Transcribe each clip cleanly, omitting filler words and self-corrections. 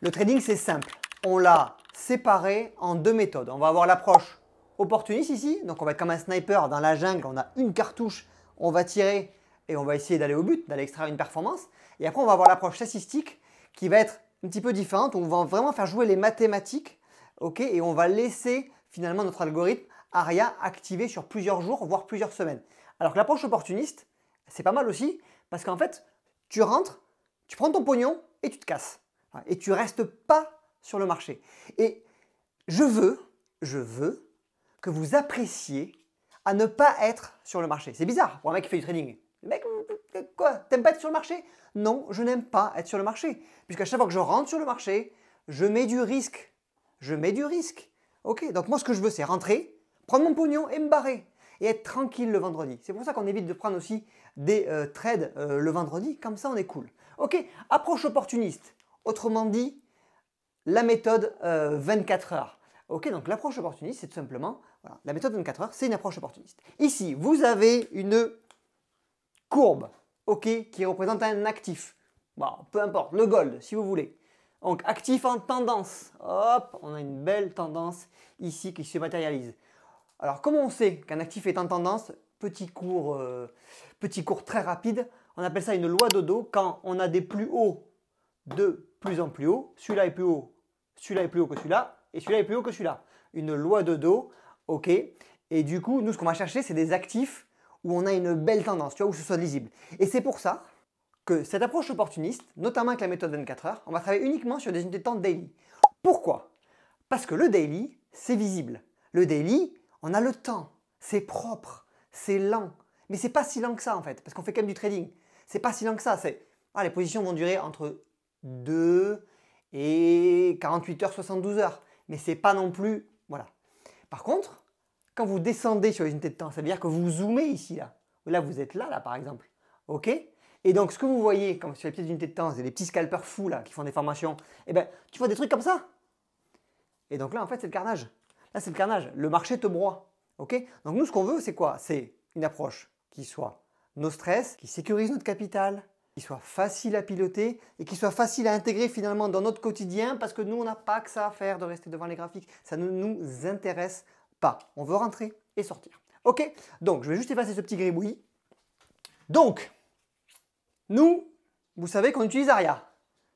Le trading, c'est simple. On l'a séparé en deux méthodes. On va avoir l'approche opportuniste ici. Donc, on va être comme un sniper dans la jungle. On a une cartouche, on va tirer et on va essayer d'aller au but, d'aller extraire une performance. Et après, on va avoir l'approche statistique qui va être un petit peu différente. On va vraiment faire jouer les mathématiques, ok, et on va laisser finalement notre algorithme ARIA activé sur plusieurs jours, voire plusieurs semaines. Alors que l'approche opportuniste, c'est pas mal aussi parce qu'en fait, tu rentres, tu prends ton pognon et tu te casses. Et tu ne restes pas sur le marché. Et je veux que vous appréciez à ne pas être sur le marché. C'est bizarre pour un mec qui fait du trading. Le mec, quoi, t'aimes pas être sur le marché? Non, je n'aime pas être sur le marché. Puisqu'à chaque fois que je rentre sur le marché, je mets du risque. Je mets du risque. Ok, donc moi ce que je veux, c'est rentrer, prendre mon pognon et me barrer. Et être tranquille le vendredi. C'est pour ça qu'on évite de prendre aussi des trades le vendredi. Comme ça, on est cool. Ok, approche opportuniste. Autrement dit, la méthode 24 heures. Ok, donc l'approche opportuniste, c'est tout simplement, voilà, la méthode 24 heures, c'est une approche opportuniste. Ici, vous avez une courbe, ok, qui représente un actif. Bon, peu importe, le gold, si vous voulez. Donc, actif en tendance. Hop, on a une belle tendance ici qui se matérialise. Alors, comment on sait qu'un actif est en tendance? Petit cours très rapide. On appelle ça une loi dodo quand on a des plus hauts de plus en plus haut. Celui-là est plus haut, celui-là est plus haut que celui-là, et celui-là est plus haut que celui-là. Une loi dodo, ok. Et du coup, nous, ce qu'on va chercher, c'est des actifs où on a une belle tendance, tu vois, où ce soit lisible. Et c'est pour ça que cette approche opportuniste, notamment avec la méthode 24 heures, on va travailler uniquement sur des unités de temps daily. Pourquoi? Parce que le daily, c'est visible. Le daily, on a le temps, c'est propre, c'est lent. Mais c'est pas si lent que ça en fait, parce qu'on fait quand même du trading. C'est pas si lent que ça. Les positions vont durer entre 2 et 48 heures, 72 heures. Mais c'est pas non plus... Voilà. Par contre, quand vous descendez sur les unités de temps, ça veut dire que vous zoomez ici, là. Là, vous êtes là, par exemple. OK? Et donc, ce que vous voyez, comme sur les petites unités de temps, c'est des petits scalpers fous, là, qui font des formations. Eh bien, tu vois des trucs comme ça. Et donc là, en fait, c'est le carnage. Là, c'est le carnage. Le marché te broie. OK? Donc, nous, ce qu'on veut, c'est quoi? C'est une approche qui soit no stress, qui sécurise notre capital, qui soit facile à piloter et qui soit facile à intégrer finalement dans notre quotidien parce que nous, on n'a pas que ça à faire de rester devant les graphiques. Ça ne nous intéresse pas. On veut rentrer et sortir. OK? Donc, je vais juste effacer ce petit gribouillis. Donc, nous, vous savez qu'on utilise ARIA.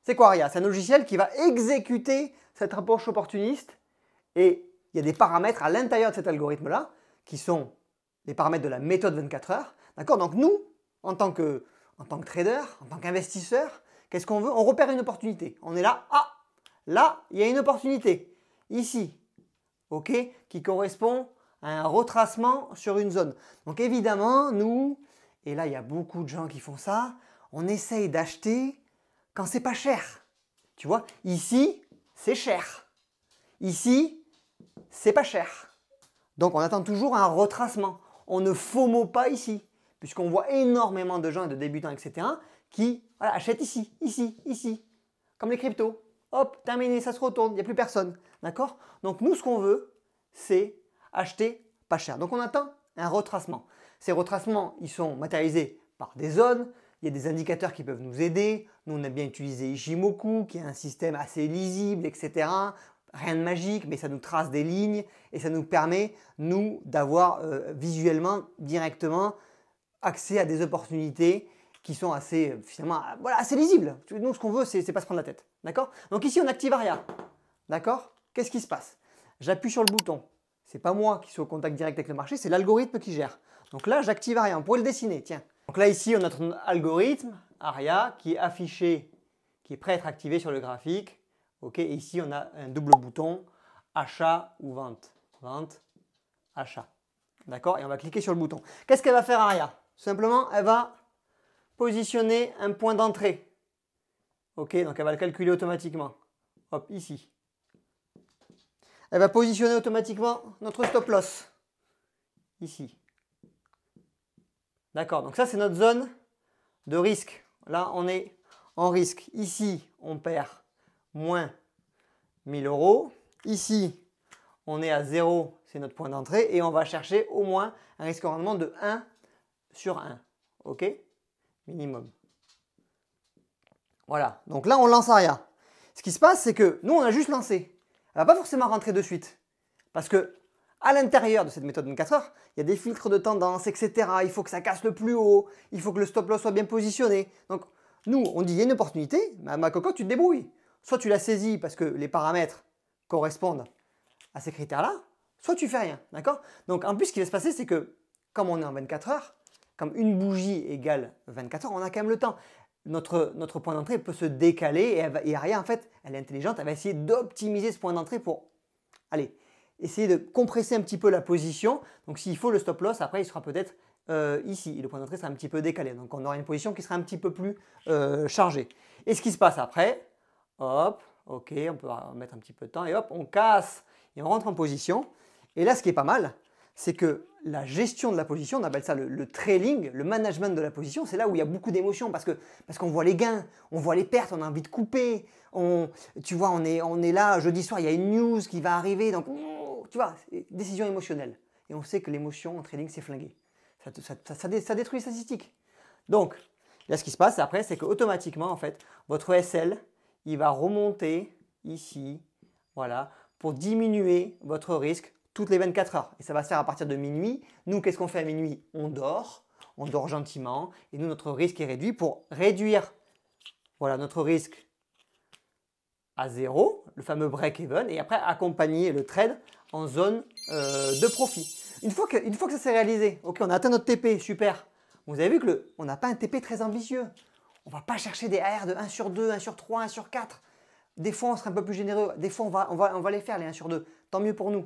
C'est quoi ARIA? C'est un logiciel qui va exécuter cette approche opportuniste et il y a des paramètres à l'intérieur de cet algorithme-là qui sont les paramètres de la méthode 24 heures. D'accord? Donc, nous, en tant que trader, en tant qu'investisseur, qu'est-ce qu'on veut? On repère une opportunité. On est là, ah, là, il y a une opportunité. Ici, ok, qui correspond à un retracement sur une zone. Donc évidemment, nous, et là, il y a beaucoup de gens qui font ça, on essaye d'acheter quand c'est pas cher. Tu vois, ici, c'est cher. Ici, c'est pas cher. Donc on attend toujours un retracement. On ne FOMO pas ici, puisqu'on voit énormément de gens et de débutants, etc., qui achètent ici, ici, ici, comme les cryptos. Hop, terminé, ça se retourne, il n'y a plus personne. D'accord? Donc nous, ce qu'on veut, c'est acheter pas cher. Donc on attend un retracement. Ces retracements, ils sont matérialisés par des zones. Il y a des indicateurs qui peuvent nous aider. Nous, on a bien utilisé Ichimoku, qui est un système assez lisible, etc. Rien de magique, mais ça nous trace des lignes et ça nous permet, nous, d'avoir visuellement, directement, accès à des opportunités qui sont assez, finalement, voilà, assez lisibles. Nous, ce qu'on veut, c'est pas se prendre la tête. D'accord? Donc ici, on active ARIA. D'accord? Qu'est-ce qui se passe? J'appuie sur le bouton. C'est pas moi qui suis au contact direct avec le marché, c'est l'algorithme qui gère. Donc là, j'active ARIA. On pourrait le dessiner, tiens. Donc là, ici, on a notre algorithme ARIA qui est affiché, qui est prêt à être activé sur le graphique. OK, et ici, on a un double bouton, achat ou vente. Vente, achat. D'accord? Et on va cliquer sur le bouton. Qu'est-ce qu'elle va faire ARIA? Simplement, elle va positionner un point d'entrée. OK, donc elle va le calculer automatiquement. Hop, ici. Elle va positionner automatiquement notre stop loss. Ici. D'accord, donc ça c'est notre zone de risque. Là, on est en risque. Ici, on perd moins 1000 euros. Ici, on est à 0, c'est notre point d'entrée. Et on va chercher au moins un risque rendement de 1 sur 1. OK? Minimum. Voilà, donc là, on lance ARIA. Ce qui se passe, c'est que nous, on a juste lancé. Elle ne va pas forcément rentrer de suite. Parce que à l'intérieur de cette méthode 24 heures, il y a des filtres de tendance, etc. Il faut que ça casse le plus haut, il faut que le stop loss soit bien positionné. Donc, nous, on dit, il y a une opportunité, ma cocotte, tu te débrouilles. Soit tu la saisis parce que les paramètres correspondent à ces critères-là, soit tu fais rien, d'accord? Donc, en plus, ce qui va se passer, c'est que, comme on est en 24 heures, comme une bougie égale 24 heures, on a quand même le temps. Notre point d'entrée peut se décaler et Aria, en fait, elle est intelligente, elle va essayer d'optimiser ce point d'entrée pour, allez, essayer de compresser un petit peu la position. Donc, s'il faut le stop loss, après, il sera peut-être ici. Et le point d'entrée sera un petit peu décalé. Donc, on aura une position qui sera un petit peu plus chargée. Et ce qui se passe après, hop, ok, on peut mettre un petit peu de temps et hop, on casse et on rentre en position. Et là, ce qui est pas mal, c'est que la gestion de la position, on appelle ça le trailing, le management de la position, c'est là où il y a beaucoup d'émotions parce qu'on voit les gains, on voit les pertes, on a envie de couper. Tu vois, on est là, jeudi soir, il y a une news qui va arriver, donc tu vois, décision émotionnelle. Et on sait que l'émotion en trading, c'est flingué. Ça détruit les statistiques. Donc, là, ce qui se passe après, c'est qu'automatiquement, en fait, votre SL, il va remonter ici, voilà, pour diminuer votre risque toutes les 24 heures. Et ça va se faire à partir de minuit. Nous, qu'est-ce qu'on fait à minuit? On dort gentiment. Et nous, notre risque est réduit pour réduire, voilà, notre risque à zéro, le fameux break-even, et après accompagner le trade en zone de profit. Une fois que ça s'est réalisé, ok, on a atteint notre TP, super. Vous avez vu que on n'a pas un TP très ambitieux. On ne va pas chercher des AR de 1 sur 2, 1 sur 3, 1 sur 4. Des fois, on sera un peu plus généreux. Des fois, on va les faire, les 1 sur 2. Tant mieux pour nous.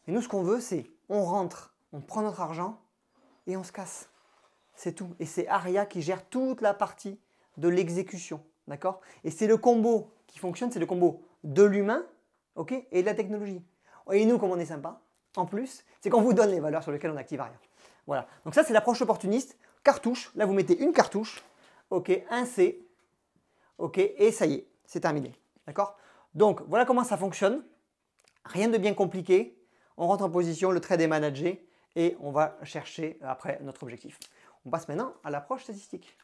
Mais nous, ce qu'on veut, c'est on rentre, on prend notre argent et on se casse. C'est tout. Et c'est Aria qui gère toute la partie de l'exécution. D'accord? Et c'est le combo qui fonctionne, c'est le combo de l'humain, ok, et de la technologie. Et nous, comme on est sympa, en plus, c'est qu'on vous donne les valeurs sur lesquelles on active Aria. Voilà. Donc ça, c'est l'approche opportuniste. Cartouche. Là, vous mettez une cartouche. Ok, un C. Ok, et ça y est, c'est terminé. D'accord? Donc, voilà comment ça fonctionne. Rien de bien compliqué. On rentre en position, le trade est managé et on va chercher après notre objectif. On passe maintenant à l'approche statistique.